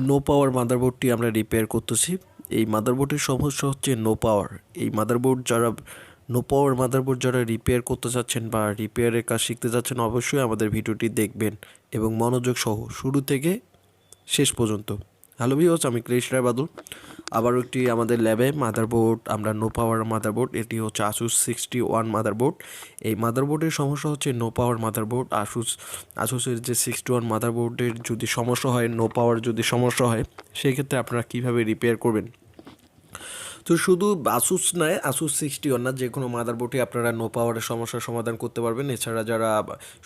No power মাদারবোর্ডটি আমরা repair করতেছি। এই মাদারবোর্ডের সমস্যা হচ্ছে নো পাওয়ার। এই মাদারবোর্ড যারা নো পাওয়ার মাদারবোর্ড যারা রিপেয়ার করতে চাচ্ছেন বা রিপেয়ারের কাজ শিখতে যাচ্ছেন, অবশ্যই আমাদের ভিডিওটি দেখবেন এবং মনোযোগ সহ শুরু থেকে শেষ পর্যন্ত। হ্যালো ভিউয়ার্স, আমি ক্রিশ রায় বাদল। আবারও একটি আমাদের ল্যাবে মাদারবোর্ড, আমরা নো পাওয়ার মাদারবোর্ড, এটি হচ্ছে asus 61 মাদারবোর্ড। এই মাদারবোর্ডের সমস্যা হচ্ছে নো পাওয়ার মাদারবোর্ড। আসুসের যে 61 মাদারবোর্ডের যদি সমস্যা হয়, নো পাওয়ার যদি সমস্যা হয়, সেক্ষেত্রে আপনারা কীভাবে রিপেয়ার করবেন। তো শুধু আসুস নয়, আসুস 61 না, যে কোনো মাদারবোর্ডে আপনারা নো পাওয়ারের সমস্যার সমাধান করতে পারবেন। এছাড়া যারা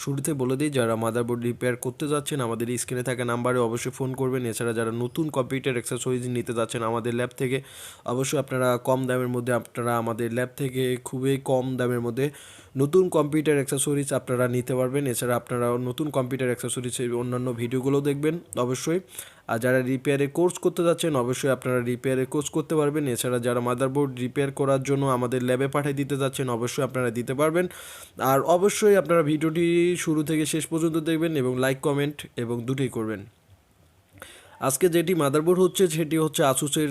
শুরুতে বলে দিই, যারা মাদারবোর্ড রিপেয়ার করতে যাচ্ছেন আমাদের স্ক্রিনে থাকা নাম্বারে অবশ্যই ফোন করবেন। এছাড়া যারা নতুন কম্পিউটার অ্যাক্সেসরিজ নিতে যাচ্ছেন আমাদের ল্যাব থেকে, অবশ্যই আপনারা কম দামের মধ্যে, আপনারা আমাদের ল্যাব থেকে খুবই কম দামের মধ্যে নতুন কম্পিউটার অ্যাক্সেসরিজ আপনারা নিতে পারবেন। এছাড়া আপনারা নতুন কম্পিউটার অ্যাক্সেসরিজের অন্যান্য ভিডিওগুলো দেখবেন অবশ্যই। আর যারা রিপেয়ারের কোর্স করতে যাচ্ছেন, অবশ্যই আপনারা রিপেয়ারের কোর্স করতে পারবেন। এছাড়া যারা মাদারবোর্ড রিপেয়ার করার জন্য আমাদের ল্যাবে পাঠিয়ে দিতে যাচ্ছেন, অবশ্যই আপনারা দিতে পারবেন। আর অবশ্যই আপনারা ভিডিওটি শুরু থেকে শেষ পর্যন্ত দেখবেন এবং লাইক কমেন্ট এবং দুটোই করবেন। আজকে যেটি মাদারবোর্ড হচ্ছে সেটি হচ্ছে আসুসের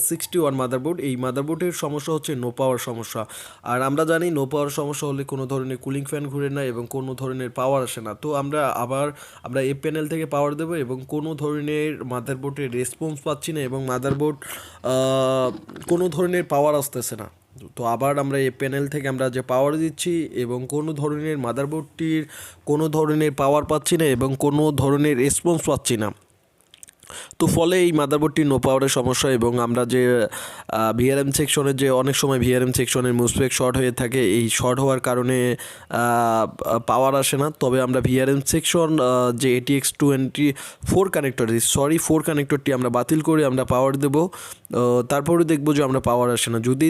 61 মাদারবোর্ড। এই মাদারবোর্ডের সমস্যা হচ্ছে নো পাওয়ার সমস্যা। আর আমরা জানি নো পাওয়ার সমস্যা হলে কোনো ধরনের কুলিং ফ্যান ঘুরে না এবং কোনো ধরনের পাওয়ার আসে না। তো আমরা এই প্যানেল থেকে পাওয়ার দেবো এবং কোনো ধরনের মাদারবোর্ডের রেসপন্স পাচ্ছি না এবং মাদারবোর্ড কোনো ধরনের পাওয়ার আসতেছে না। তো আবার আমরা এই প্যানেল থেকে আমরা যে পাওয়ার দিচ্ছি এবং কোনো ধরনের মাদারবোর্ডটির কোনো ধরনের পাওয়ার পাচ্ছি না এবং কোনো ধরনের রেসপন্স পাচ্ছি না। তো ফলে এই মাদারবোর্ডটি নো পাওয়ারের সমস্যা। এবং আমরা যে ভিআরএম সেকশনের যে অনেক সময় ভিআরএম সেকশনের মুসফেট শর্ট হয়ে থাকে, এই শর্ট হওয়ার কারণে পাওয়ার আসে না। তবে আমরা ভিআরএম সেকশন যে ATX 24 কানেক্টর, ফোর কানেক্টরটি আমরা বাতিল করে আমরা পাওয়ার দেবো। তারপরে দেখবো যে আমরা পাওয়ার আসে না। যদি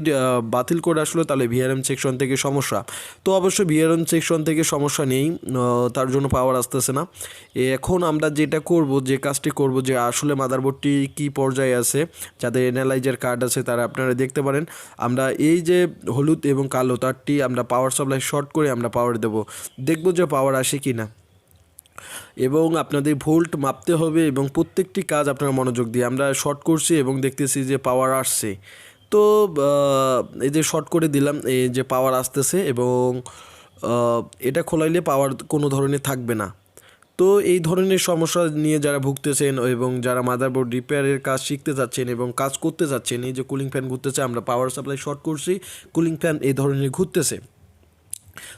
বাতিল করে আসলো তাহলে ভিআরএম সেকশন থেকে সমস্যা। তো অবশ্যই ভিআরএম সেকশন থেকে সমস্যা নেই, তার জন্য পাওয়ার আসতেছে না। এখন আমরা যেটা করব, যে কাজটি করব, যে আসলে মাদারবোর্ডটি কী পর্যায়ে আছে, যাদের অ্যানালাইজার কার্ড আছে তারা আপনারা দেখতে পারেন। আমরা এই যে হলুদ এবং কালো তারটি আমরা পাওয়ার সাপ্লাই শর্ট করে আমরা পাওয়ার দেব, দেখব যে পাওয়ার আসে কি না। এবং আপনাদের ভোল্ট মাপতে হবে এবং প্রত্যেকটি কাজ আপনারা মনোযোগ দিয়ে, আমরা শর্ট করছি এবং দেখতেছি যে পাওয়ার আসছে। তো এই যে শর্ট করে দিলাম, এই যে পাওয়ার আসতেছে এবং এটা খোলাইলে পাওয়ার কোনো ধরনের থাকবে না। তো এই ধরনের সমস্যা নিয়ে যারা ভুগতেছেন এবং যারা মাদারবোর্ড রিপেয়ারের কাজ শিখতে যাচ্ছেন এবং কাজ করতে যাচ্ছেন, এই যে কুলিং ফ্যান ঘুরতেছে, আমরা পাওয়ার সাপ্লাই শর্ট করছি, কুলিং ফ্যান এই ধরনের ঘুরতেছে,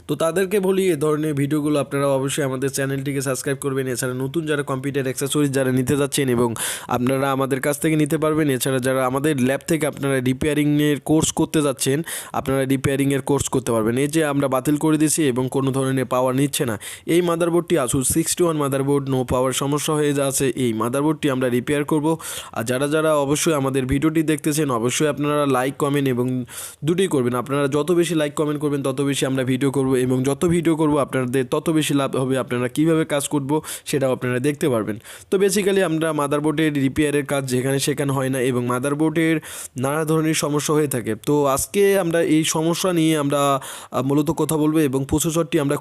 তো তাদেরকে বলি এই ধরনের ভিডিওগুলো আপনারা অবশ্যই আমাদের চ্যানেলটিকে সাবস্ক্রাইব করবেন। এছাড়া নতুন যারা কম্পিউটার অ্যাক্সেসরিজ যারা নিতে যাচ্ছেন এবং আপনারা আমাদের কাছ থেকে নিতে পারবেন। এছাড়া যারা আমাদের ল্যাব থেকে আপনারা রিপেয়ারিংয়ের কোর্স করতে যাচ্ছেন, আপনারা রিপেয়ারিংয়ের কোর্স করতে পারবেন। এই যে আমরা বাতিল করে দিয়েছি এবং কোনো ধরনের পাওয়ার নিচ্ছে না, এই মাদারবোর্ডটি আসুস 61 মাদারবোর্ড, নো পাওয়ার সমস্যা হয়ে যাচ্ছে। এই মাদারবোর্ডটি আমরা রিপেয়ার করব। আর যারা অবশ্যই আমাদের ভিডিওটি দেখতেছেন, অবশ্যই আপনারা লাইক কমেন্ট এবং দুটোই করবেন। আপনারা যত বেশি লাইক কমেন্ট করবেন তত বেশি আমরা ভিডিও করব এবং যত ভিডিও করব আপনাদের তত বেশি লাভ হবে। আপনারা কীভাবে কাজ করব সেটাও আপনারা দেখতে পারবেন। তো বেসিক্যালি আমরা মাদারবোর্ডের রিপেয়ারের কাজ যেখানে সেখানে হয় না এবং মাদারবোর্ডের নানা ধরনের সমস্যা হয়ে থাকে। তো আজকে আমরা এই সমস্যা নিয়ে আমরা মূলত কথা বলবো এবং প্রসেসরটি আমরা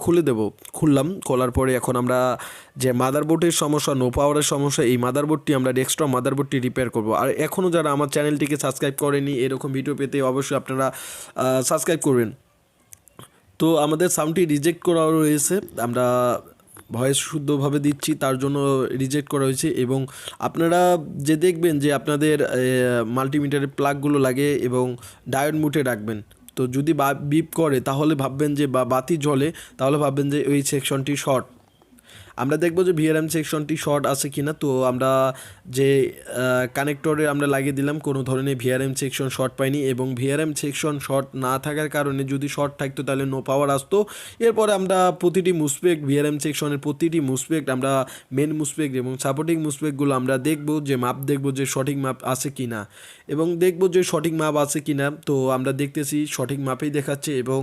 খোলার পরে এখন আমরা যে মাদারবোর্ডের সমস্যা, নো পাওয়ারের সমস্যা, এই মাদারবোর্ডটি আমরা ডেস্কটপ মাদারবোর্ডটি রিপেয়ার করব। আর এখনও যারা আমার চ্যানেলটিকে সাবস্ক্রাইব করেনি, এরকম ভিডিও পেতে অবশ্যই আপনারা সাবস্ক্রাইব করবেন। তো আমাদের সাউন্ডটি রিজেক্ট করা রয়েছে, আমরা ভয়েস শুদ্ধভাবে দিচ্ছি তার জন্য রিজেক্ট করা হয়েছে। এবং আপনারা যে দেখবেন যে আপনাদের মাল্টিমিটারের প্লাগগুলো লাগে এবং ডায়োড মুটে রাখবেন। তো যদি বিপ করে তাহলে ভাববেন যে, বা বাতি জ্বলে তাহলে ভাববেন যে ওই সেকশনটি শর্ট। আমরা দেখব যে ভিআরএম সেকশনটি শর্ট আছে কি না। তো আমরা যে কানেক্টরে আমরা লাগিয়ে দিলাম, কোনো ধরনের ভিআরএম সেকশন শর্ট পাইনি এবং ভিআরএম সেকশন শর্ট না থাকার কারণে যদি শর্ট থাকতো তাহলে নো পাওয়ার আসতো। এরপরে আমরা প্রতিটি মুসপেক্ট, ভিআরএম সেকশনের প্রতিটি মুসপেক্ট, আমরা মেন মুসপেক্ট এবং সাপোর্টিং মুসপেক্টগুলো আমরা দেখব, যে মাপ দেখব যে সঠিক মাপ আছে কি না এবং দেখব যে সঠিক মাপ আছে কি না। তো আমরা দেখতেছি সঠিক মাপেই দেখাচ্ছে এবং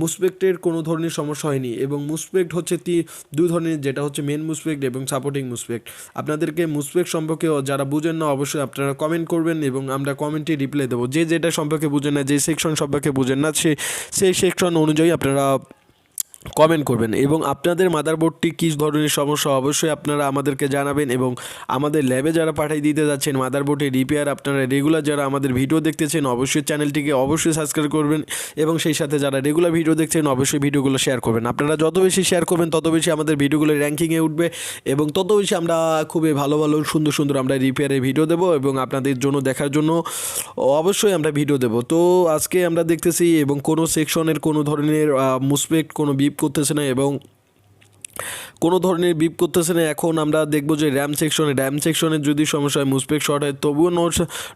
মুসপেক্টের কোনো ধরনের সমস্যা হয়নি। এবং মুসপেক্ট হচ্ছে দুই ধরনের, যেটা হচ্ছে মেন মুসপেক্ট এবং সাপোর্টিং মুসপেক্ট। আপনাদেরকে মুসপেক্ট সম্পর্কে যারা বুঝেন না অবশ্যই আপনারা কমেন্ট করবেন এবং আমরা কমেন্টে রিপ্লাই দেবো। যেটা সম্পর্কে বুঝেন না, যে সেকশন সম্পর্কে বুঝেন না, সেই সেকশন অনুযায়ী আপনারা কমেন্ট করবেন এবং আপনাদের মাদারবোর্ডটি কী ধরনের সমস্যা অবশ্যই আপনারা আমাদেরকে জানাবেন এবং আমাদের ল্যাবে যারা পাঠিয়ে দিতে যাচ্ছেন মাদারবোর্ডের রিপেয়ার আপনারা রেগুলার যারা আমাদের ভিডিও দেখতেছেন অবশ্যই চ্যানেলটিকে অবশ্যই সাবস্ক্রাইব করবেন এবং সেই সাথে যারা রেগুলার ভিডিও দেখছেন অবশ্যই ভিডিওগুলো শেয়ার করবেন। আপনারা যত বেশি শেয়ার করবেন তত বেশি আমাদের ভিডিওগুলো র্যাঙ্কিংয়ে উঠবে এবং তত বেশি আমরা খুবই ভালো ভালো সুন্দর সুন্দর আমরা রিপেয়ারের ভিডিও দেবো এবং আপনাদের জন্য দেখার জন্য অবশ্যই আমরা ভিডিও দেবো। তো আজকে আমরা দেখতেছি এবং কোনো সেকশনের কোনো ধরনের মুসপেক্ট কোনো বিপ করতেছে না এবং কোনো ধরনের বিপ করতেছে না। এখন আমরা দেখব যে র্যাম সেকশনের যদি সমস্যা হয় মুসপেক্ট শর্ট হয় তবুও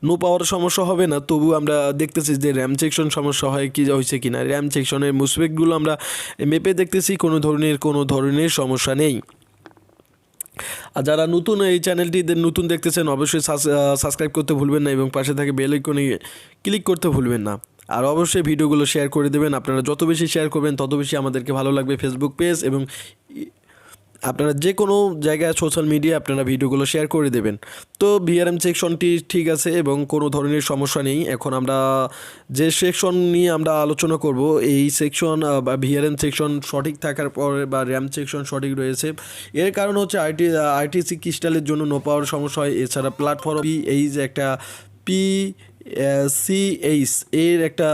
নো পাওয়ার সমস্যা হবে না, তবু আমরা দেখতেছি যে র্যাম সেকশন সমস্যা হয় কি হয়েছে কি না। র্যাম সেকশনের মুসপেক্টগুলো আমরা মেপে দেখতেছি কোনো ধরনের সমস্যা নেই। আর যারা নতুন এই চ্যানেলটিতে নতুন দেখতেছেন অবশ্যই সাবস্ক্রাইব করতে ভুলবেন না এবং পাশে থাকে বেল আইকনে ক্লিক করতে ভুলবেন না। আর অবশ্যই ভিডিওগুলো শেয়ার করে দেবেন। আপনারা যত বেশি শেয়ার করবেন তত বেশি আমাদেরকে ভালো লাগবে। ফেসবুক পেজ এবং আপনারা যে কোনো জায়গায় সোশ্যাল মিডিয়া আপনারা ভিডিওগুলো শেয়ার করে দেবেন। তো ভিআরএম সেকশনটি ঠিক আছে এবং কোনো ধরনের সমস্যা নেই। এখন আমরা যে সেকশন নিয়ে আমরা আলোচনা করব এই সেকশন বা ভিআরএম সেকশন সঠিক থাকার পরে বা র্যাম সেকশন সঠিক রয়েছে, এর কারণ হচ্ছে আইটিসি ক্রিস্টালের জন্য নো পাওয়ার সমস্যা হয়। এছাড়া প্ল্যাটফর্ম এই যে একটা সিএইচ এর একটা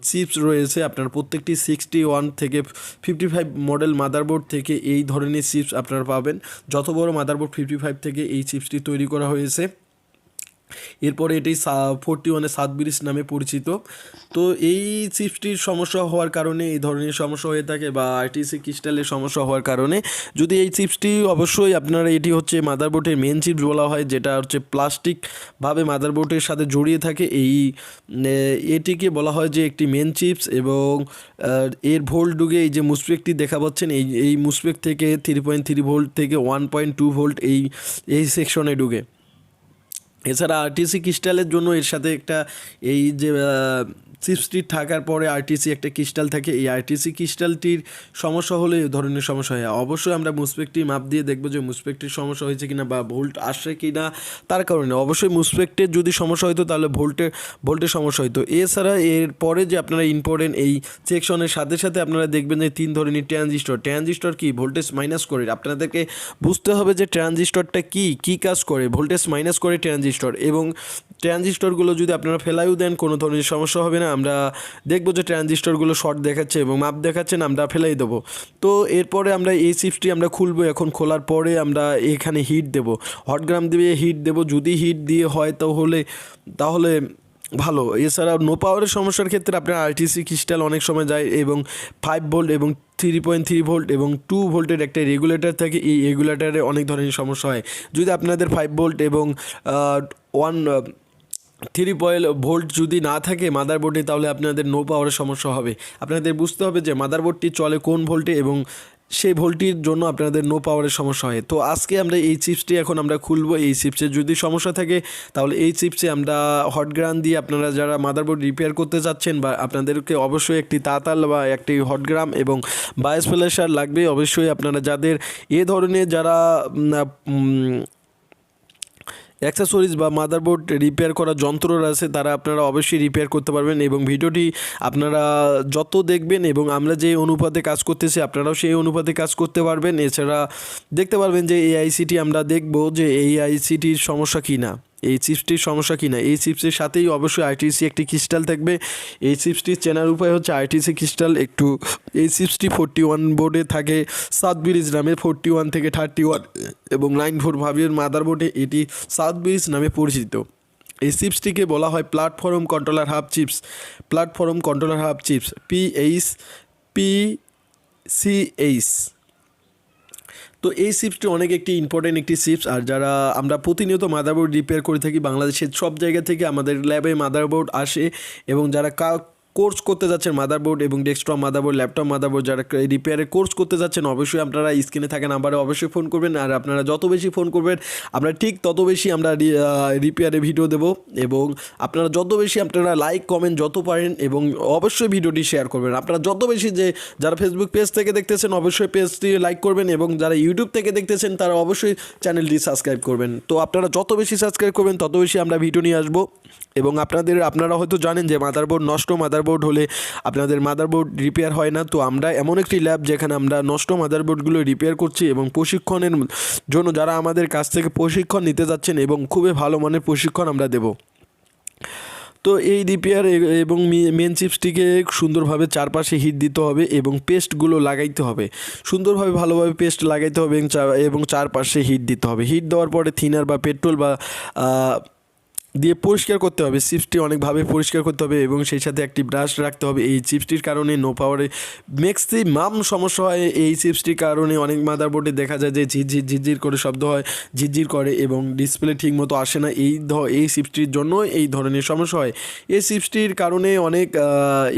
চিপস রয়েছে, আপনার প্রত্যেকটি 61 থেকে 55 মডেল মাদারবোর্ড থেকে এই ধরনের চিপস আপনারা পাবেন। যত বড় মাদারবোর্ড 55 থেকে এই চিপসটি তৈরি করা হয়েছে। এরপরে এটি 41 সাতব্রিজ নামে পরিচিত। তো এই চিপসটির সমস্যা হওয়ার কারণে এই ধরনের সমস্যা হয়ে থাকে বা আইটিসি ক্রিস্টালের সমস্যা হওয়ার কারণে যদি এই চিপসটি অবশ্যই আপনারা এটি হচ্ছে মাদারবোর্ডের মেন চিপস বলা হয়, যেটা হচ্ছে প্লাস্টিকভাবে মাদারবোর্ডের সাথে জড়িয়ে থাকে। এটিকে বলা হয় যে একটি মেন চিপস এবং এর ভোল্ট ডুগে এই যে মুসপেক্টটি দেখা পাচ্ছেন এই মুসপেক্ট থেকে 3.3 ভোল্ট থেকে 1.2 ভোল্ট এই সেকশনে ডুগে। এছাড়া আরটিসি ক্রিস্টালের জন্য এর সাথে একটা এই যে চিপসটি থাকার পরে আরটিসি একটা ক্রিস্টাল থাকে, এই আরটিসি ক্রিস্টালটির সমস্যা হলে এই ধরনের সমস্যা হয়। অবশ্যই আমরা মুসপেক্টটি মাপ দিয়ে দেখবো যে মুসপেক্টের সমস্যা হয়েছে কিনা বা ভোল্ট আসছে কিনা। তার কারণে অবশ্যই মুসপেক্টের যদি সমস্যা হতো তাহলে ভোল্টের সমস্যা হতো। এছাড়া এরপরে যে আপনারা ইম্পর্টেন্ট এই সেকশনের সাথে সাথে আপনারা দেখবেন যে 3 ধরনের ট্রানজিস্টর কি ভোল্টেজ মাইনাস করে। আপনাদেরকে বুঝতে হবে যে ট্রানজিস্টরটা কী কাজ করে, ভোল্টেজ মাইনাস করে ট্রানজিস্টর, এবং ট্রানজিস্টরগুলো যদি আপনারা ফেলাইও দেন কোনো ধরনের সমস্যা হবে না। আমরা দেখব যে ট্রানজিস্টরগুলো শর্ট দেখাচ্ছে এবং মাপ দেখাচ্ছেন, আমরা ফেলাই দেবো। তো এরপরে আমরা এই চিপসটি আমরা খুলবো। এখন খোলার পরে আমরা এখানে হিট দেব, হটগ্রাম দিয়ে হিট দেব। যদি হিট দিয়ে হয় তাহলে ভালো। এছাড়া নো পাওয়ারের সমস্যার ক্ষেত্রে আপনার আরটিসি ক্রিস্টাল অনেক সময় যায় এবং 5 ভোল্ট এবং 3.3 ভোল্ট এবং 2 ভোল্টের একটা রেগুলেটর থাকে, এই রেগুলেটরে অনেক ধরনের সমস্যা হয়। যদি আপনাদের 5 ভোল্ট এবং 3 ভোল্ট যদি না থাকে মাদারবোর্ডে তাহলে আপনাদের নো পাওয়ারের সমস্যা হবে। আপনাদের বুঝতে হবে যে মাদারবোর্ডটি চলে কোন ভোল্টে এবং সেই ভোল্টটির জন্য আপনাদের নো পাওয়ারের সমস্যা হয়। তো আজকে আমরা এই চিপসটি এখন আমরা খুলবো। এই চিপসের যদি সমস্যা থাকে তাহলে এই চিপসে আমরা হটগ্রাম দিয়ে আপনারা যারা মাদারবোর্ড রিপেয়ার করতে যাচ্ছেন বা আপনাদেরকে অবশ্যই একটি তাতাল বা একটি হটগ্রাম এবং বায়াস ফ্ল্যাশার লাগবে। অবশ্যই আপনারা যাদের এ ধরনের যারা অ্যাক্সেসরিজ বা মাদারবোর্ড রিপেয়ার করা যন্ত্র আছে তারা আপনারা অবশ্যই রিপেয়ার করতে পারবেন এবং ভিডিওটি আপনারা যত দেখবেন এবং আমরা যে অনুপাতে কাজ করতেছি আপনারাও সেই অনুপাতে কাজ করতে পারবেন। এছাড়া দেখতে পারবেন যে এই আইসিটি আমরা দেখব যে এই আইসিটির সমস্যা কি না, এই চিপসটির সমস্যা কি না। এই চিপসের সাথেই অবশ্যই আইটিসি একটি ক্রিস্টাল থাকবে। এই চিপসটি চেনার উপায় হচ্ছে আইটিসি ক্রিস্টাল এই চিপসটি 41 বোর্ডে থাকে সাতব্রিজ নামে, 41 থেকে 31 এবং 94 ভাবের মাদারবোর্ডে এটি সাতব্রিজ নামে পরিচিত। এই চিপসটিকে বলা হয় platform controller hub chips PCH। তো এই চিপসটি অনেক একটি ইম্পর্টেন্ট একটি চিপস। আর যারা আমরা প্রতিনিয়ত মাদারবোর্ড রিপেয়ার করে থাকি বাংলাদেশের সব জায়গা থেকে আমাদের ল্যাবে মাদারবোর্ড আসে এবং যারা কোর্স করতে যাচ্ছেন মাদারবোর্ড এবং ডেস্কটপ মাদারবোর্ড, ল্যাপটপ মাদারবোর্ড যারা রিপেয়ারের কোর্স করতে যাচ্ছেন অবশ্যই আপনারা স্ক্রিনে থাকা নাম্বারে অবশ্যই ফোন করবেন। আর আপনারা যত বেশি ফোন করবেন আমরা ঠিক তত বেশি আমরা রিপেয়ারে ভিডিও দেবো এবং আপনারা যত বেশি আপনারা লাইক কমেন্ট যত পারেন এবং অবশ্যই ভিডিওটি শেয়ার করবেন। আপনারা যত বেশি যারা ফেসবুক পেজ থেকে দেখতেছেন অবশ্যই পেজটি লাইক করবেন এবং যারা ইউটিউব থেকে দেখতেছেন তারা অবশ্যই চ্যানেলটি সাবস্ক্রাইব করবেন। তো আপনারা যত বেশি সাবস্ক্রাইব করবেন তত বেশি আমরা ভিডিও নিয়ে আসবো এবং আপনারা হয়তো জানেন যে মাদারবোর্ড মাদারবোর্ড হলে আপনাদের মাদারবোর্ড রিপেয়ার হয় না। তো আমরা এমন একটি ল্যাব যেখানে আমরা নষ্ট মাদারবোর্ডগুলো রিপেয়ার করছি এবং প্রশিক্ষণের জন্য যারা আমাদের কাছ থেকে প্রশিক্ষণ নিতে যাচ্ছেন এবং খুবই ভালো মানের প্রশিক্ষণ আমরা দেব। তো এই রিপেয়ার এবং মেন চিপসটিকে সুন্দরভাবে চারপাশে হিট দিতে হবে এবং পেস্টগুলো লাগাইতে হবে, সুন্দরভাবে ভালোভাবে পেস্ট লাগাইতে হবে এবং চারপাশে হিট দিতে হবে। হিট দেওয়ার পরে থিনার বা পেট্রোল বা দিয়ে পরিষ্কার করতে হবে, চিপসটি অনেকভাবে পরিষ্কার করতে হবে এবং সেই সাথে একটি ব্রাশ রাখতে হবে। এই চিপসটির কারণে নো পাওয়ারে ম্যাক্সিমাম সমস্যা হয়। এই চিপসটির কারণে অনেক মাদারবোর্ডে দেখা যায় যে ঝিরঝির করে শব্দ হয়, ঝিরঝির করে এবং ডিসপ্লে ঠিকমতো আসে না। এই চিপসটির জন্য এই ধরনের সমস্যা হয়। এই চিপসটির কারণে অনেক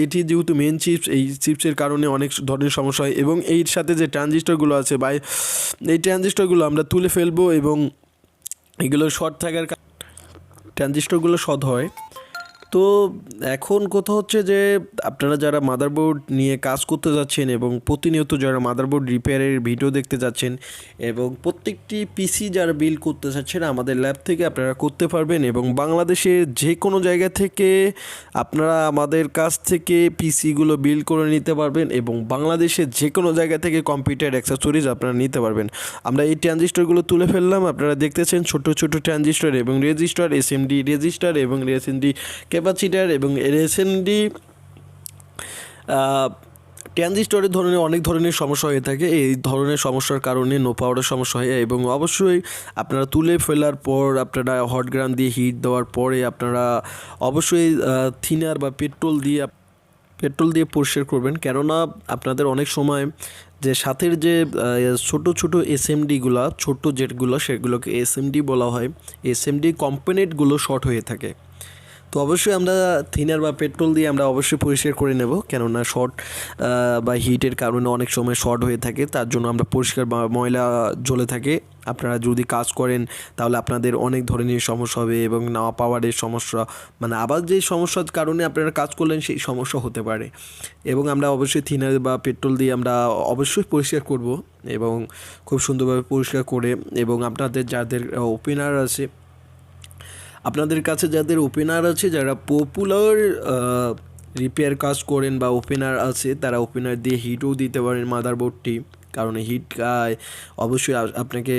এটি যেহেতু মেন চিপস, এই চিপসের কারণে অনেক ধরনের সমস্যা হয় এবং এর সাথে যে ট্রানজিস্টরগুলো আছে বা এই ট্রানজিস্টরগুলো আমরা তুলে ফেলবো এবং এগুলো শর্ট থাকার ট্রানজিস্টরগুলো শর্ট হয়। তো এখন কথা হচ্ছে যে আপনারা যারা মাদারবোর্ড নিয়ে কাজ করতে যাচ্ছেন এবং প্রতিনিয়ত যারা মাদারবোর্ড রিপেয়ারের ভিডিও দেখতে যাচ্ছেন এবং প্রত্যেকটি পিসি যারা বিল্ড করতে চাচ্ছেন আমাদের ল্যাব থেকে আপনারা করতে পারবেন এবং বাংলাদেশের যে কোনো জায়গা থেকে আপনারা আমাদের কাছ থেকে পিসিগুলো বিল্ড করে নিতে পারবেন এবং বাংলাদেশের যে কোনো জায়গা থেকে কম্পিউটার অ্যাক্সেসরিজ আপনারা নিতে পারবেন। আমরা এই ট্রানজিস্টরগুলো তুলে ফেললাম, আপনারা দেখতেছেন ছোট ছোট ট্রানজিস্টর এবং রেজিস্টার, এসএমডি রেজিস্টার এবং এসএমডি ক্যাপাসিটার এবং এসএমডি ট্রানজিস্টরের ধরনের অনেক ধরনের সমস্যা হয়ে থাকে। এই ধরনের সমস্যার কারণে নো পাওয়ারের সমস্যা হয় এবং অবশ্যই আপনারা তুলে ফেলার পর আপনারা হট গ্রান দিয়ে হিট দেওয়ার পরে আপনারা অবশ্যই থিনার বা পেট্রোল দিয়ে পরিষ্কার করবেন। কেননা আপনাদের অনেক সময় যে সাথের যে ছোট ছোট এসএমডিগুলো, ছোট যেগুলো সেগুলোকে এসএমডি বলা হয়, এসএমডি কম্পোনেন্টগুলো শর্ট হয়ে থাকে। তো অবশ্যই আমরা থিনার বা পেট্রোল দিয়ে আমরা অবশ্যই পরিষ্কার করে নেব, কেননা শর্ট বা হিটের কারণে অনেক সময় শর্ট হয়ে থাকে, তার জন্য আমরা পরিষ্কার বা ময়লা জ্বলে থাকে। আপনারা যদি কাজ করেন তাহলে আপনাদের অনেক ধরনের সমস্যা হবে এবং না পাওয়ারের সমস্যা, মানে আবার যে সমস্যার কারণে আপনারা কাজ করলেন সেই সমস্যা হতে পারে। এবং আমরা অবশ্যই থিনার বা পেট্রোল দিয়ে আমরা অবশ্যই পরিষ্কার করব এবং খুব সুন্দরভাবে পরিষ্কার করে এবং আপনাদের যাদের ওপেনার আছে, আপনাদের কাছে যাদের ওপেনার আছে, যারা পপুলার রিপেয়ার কাজ করেন বা ওপেনার আছে, তারা ওপেনার দিয়ে হিটও দিতে পারেন মাদারবোর্ডটি। কারণ হিট অবশ্যই আপনাকে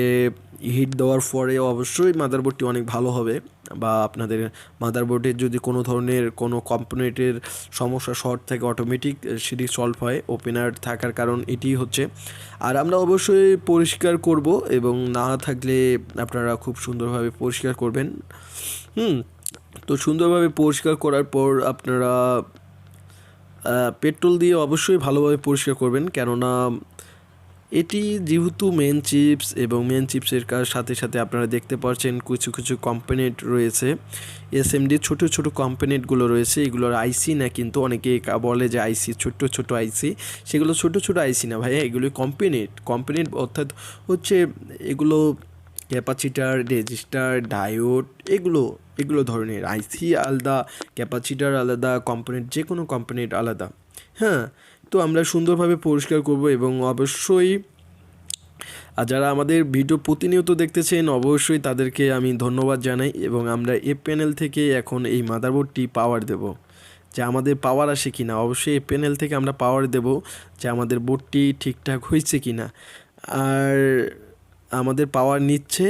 হিট দেওয়ার পরে অবশ্যই মাদারবোর্ডটি অনেক ভালো হবে। বা আপনাদের মাদারবোর্ডের যদি কোনো ধরনের কোনো কম্পোনেন্টের সমস্যা শর্ট থাকে অটোমেটিক সেটি সলভ হয় ওপেনার থাকার কারণ এটি হচ্ছে। আর আমরা অবশ্যই পরিষ্কার করব এবং না থাকলে আপনারা খুব সুন্দরভাবে পরিষ্কার করবেন। তো সুন্দরভাবে পরিষ্কার করার পর আপনারা পেট্রোল দিয়ে অবশ্যই ভালোভাবে পরিষ্কার করবেন, কেননা এটি যেহেতু মেন চিপস এবং মেন চিপসের সাথে সাথে আপনারা দেখতে পাচ্ছেন কিছু কিছু কম্পোনেন্ট রয়েছে, এসএমডি ছোট ছোট কম্পোনেন্টগুলো রয়েছে। এগুলোর আইসি না, কিন্তু অনেকে বলে যে আইসি, ছোট ছোট আইসি, সেগুলো ছোট ছোট আইসি না ভাইয়া, এগুলো কম্পোনেন্ট অর্থাৎ হচ্ছে এগুলো ক্যাপাসিটার, রেজিস্টার, ডায়োড, এগুলো ধরনের আইসি আলাদা, ক্যাপাসিটার আলাদা, কম্পোনেন্ট যে কোনো কম্পোনেন্ট আলাদা। হ্যাঁ, তো আমরা সুন্দরভাবে পরিষ্কার করব এবং অবশ্যই যারা আমাদের ভিডিও প্রতিনিয়ত দেখতেছেন অবশ্যই তাদেরকে আমি ধন্যবাদ জানাই। এবং আমরা এ প্যানেল থেকে এখন এই মাদারবোর্ডটি পাওয়ার দেব, যে আমাদের পাওয়ার আসে কি না। অবশ্যই এই প্যানেল থেকে আমরা পাওয়ার দেব যে আমাদের বোর্ডটি ঠিকঠাক হয়েছে কি না। আর আমাদের পাওয়ার নিচ্ছে,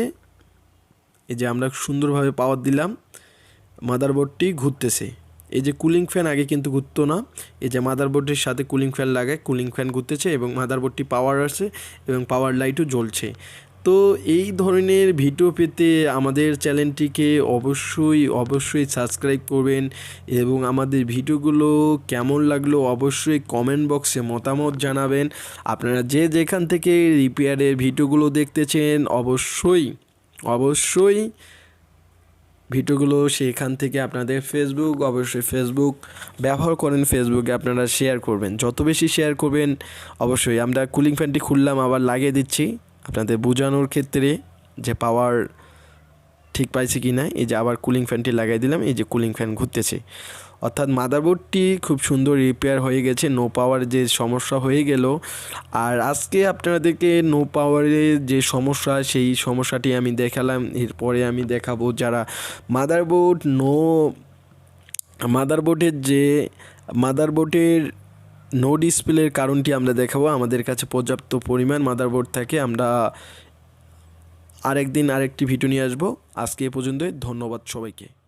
এই যে আমরা সুন্দরভাবে পাওয়ার দিলাম, মাদারবোর্ডটি ঘুরতেছে। এই যে কুলিং ফ্যান আগে কিন্তু ঘুরতো না, এই যে মাদারবোর্ডের সাথে কুলিং ফ্যান লাগায়, কুলিং ফ্যান ঘুরতেছে এবং মাদারবোর্ডটি পাওয়ার আসছে এবং পাওয়ার লাইটও জ্বলছে। তো এই ধরনের ভিডিও পেতে আমাদের চ্যানেলটিকে অবশ্যই সাবস্ক্রাইব করবেন এবং আমাদের ভিডিওগুলো কেমন লাগলো অবশ্যই কমেন্ট বক্সে মতামত জানাবেন। আপনারা যেখান থেকে রিপেয়ারের ভিডিওগুলো দেখতেছেন অবশ্যই ভিডিওগুলো সেখান থেকে আপনাদের অবশ্যই ফেসবুক ব্যবহার করেন, ফেসবুকে আপনারা শেয়ার করবেন, যত বেশি শেয়ার করবেন। অবশ্যই আমরা কুলিং ফ্যানটি খুললাম, আবার লাগিয়ে দিচ্ছি আপনাদের বোঝানোর ক্ষেত্রে যে পাওয়ার ঠিক পাইছি কি না। এই যে আবার কুলিং ফ্যানটি লাগাই দিলাম, এই যে কুলিং ফ্যান ঘুরতেছে, অর্থাৎ মাদারবোর্ডটি খুব সুন্দর রিপেয়ার হয়ে গেছে। নো পাওয়ার যে সমস্যা হয়ে গেল, আর আজকে আপনাদেরকে নো পাওয়ারের যে সমস্যা সেই সমস্যাটি আমি দেখালাম। এরপরে আমি দেখাবো যারা মাদারবোর্ডের যে মাদারবোর্ডের নো ডিসপ্লের কারণটি আমরা দেখাবো। আমাদের কাছে পর্যাপ্ত পরিমাণ মাদারবোর্ড থাকে। আমরা আরেকদিন আরেকটি ভিডিও নিয়ে আসবো। আজকে এ পর্যন্তই। ধন্যবাদ সবাইকে।